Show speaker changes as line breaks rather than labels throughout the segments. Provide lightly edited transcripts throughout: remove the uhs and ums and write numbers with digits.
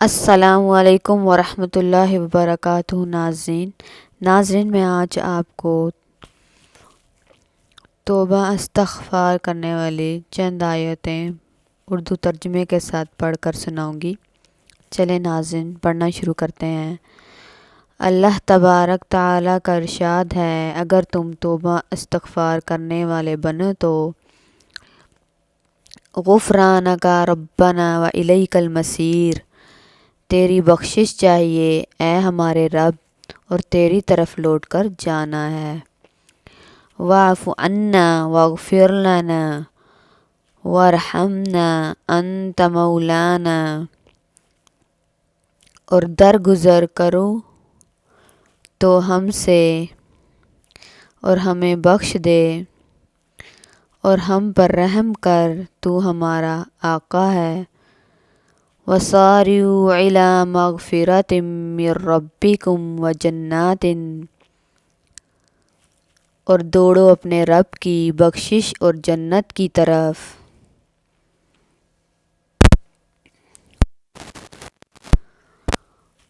السلام علیکم ورحمۃ اللہ وبرکاتہ۔ ناظرین میں آج آپ کو توبہ استغفار کرنے والی چند آیتیں اردو ترجمے کے ساتھ پڑھ کر سناؤں گی۔ چلیں ناظرین پڑھنا شروع کرتے ہیں۔ اللہ تبارک تعالیٰ کا ارشاد ہے، اگر تم توبہ استغفار کرنے والے بنو تو غفرانک ربنا و الیک المصیر، تیری بخشش چاہیے اے ہمارے رب اور تیری طرف لوٹ کر جانا ہے۔ واعف عنا واغفر لنا وارحمنا انت مولانا، اور درگزر کرو تو ہم سے اور ہمیں بخش دے اور ہم پر رحم کر، تو ہمارا آقا ہے۔ وَسَارِعُوا إِلَىٰ مَغْفِرَةٍ مِّن رَّبِّكُمْ وَجَنَّاتٍ، اور دوڑو اپنے رب کی بخشش اور جنت کی طرف۔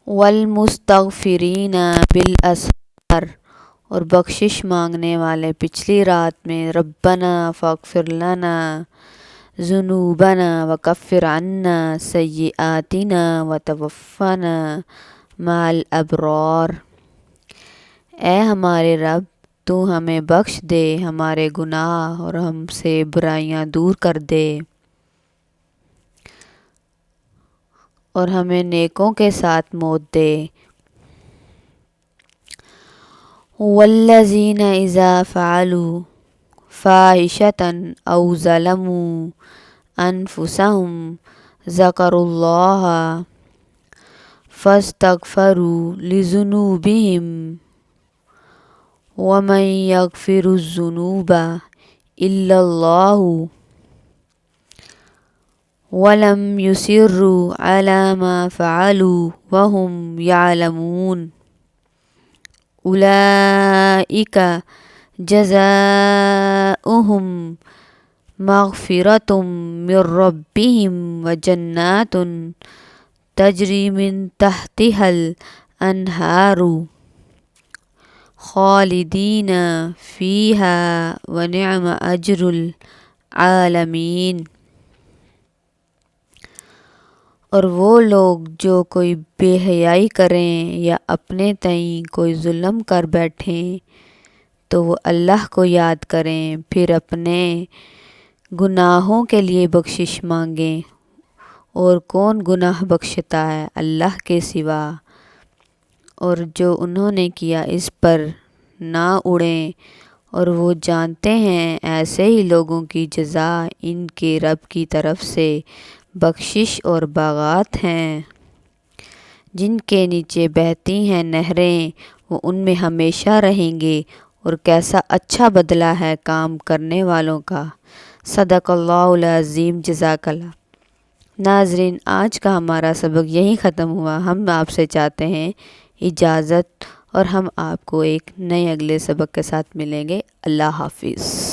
وَالْمُسْتَغْفِرِينَ بِالْأَسْحَارِ، اور بخشش مانگنے والے پچھلی رات میں۔ رَبَّنَا فَاغْفِرْ لَنَا ذُنُوبَنَا وَكَفِّرْ عَنَّا سَيِّئَاتِنَا وَتَوَفَّنَا مَعَ الْأَبْرَارِ، اے ہمارے رب تو ہمیں بخش دے ہمارے گناہ اور ہم سے برائیاں دور کر دے اور ہمیں نیکوں کے ساتھ موت دے۔ وَالَّذِينَ إِذَا فَعَلُوا فَاحِشَةً أَوْ ظَلَمُوا أَنفُسَهُمْ ذَكَرُوا اللَّهَ فَاسْتَغْفَرُوا لِذُنُوبِهِمْ وَمَن يَغْفِرُ الذُّنُوبَ إِلَّا اللَّهُ وَلَمْ يُصِرُّوا عَلَىٰ مَا فَعَلُوا وَهُمْ يَعْلَمُونَ أُولَٰئِكَ جَزَاؤُهُم مَّغْفِرَةٌ مِّن رَّبِّهِمْ وَجَنَّاتٌ تَجْرِي مِن تَحْتِهَا الْأَنْهَارُ خَالِدِينَ فِيهَا وَنِعْمَ أَجْرُ الْعَامِلِينَ۔ اور وہ لوگ جو کوئی بے حیائی کریں یا اپنے تئیں کوئی ظلم کر بیٹھیں تو وہ اللہ کو یاد کریں، پھر اپنے گناہوں کے لیے بخشش مانگیں، اور کون گناہ بخشتا ہے اللہ کے سوا، اور جو انہوں نے کیا اس پر نہ اڑیں، اور وہ جانتے ہیں ایسے ہی لوگوں کی جزا ان کے رب کی طرف سے بخشش اور باغات ہیں جن کے نیچے بہتی ہیں نہریں، وہ ان میں ہمیشہ رہیں گے، اور کیسا اچھا بدلہ ہے کام کرنے والوں کا۔ صدق اللہ العظیم۔ جزاک اللہ۔ ناظرین آج کا ہمارا سبق یہیں ختم ہوا۔ ہم آپ سے چاہتے ہیں اجازت، اور ہم آپ کو ایک نئے اگلے سبق کے ساتھ ملیں گے۔ اللہ حافظ۔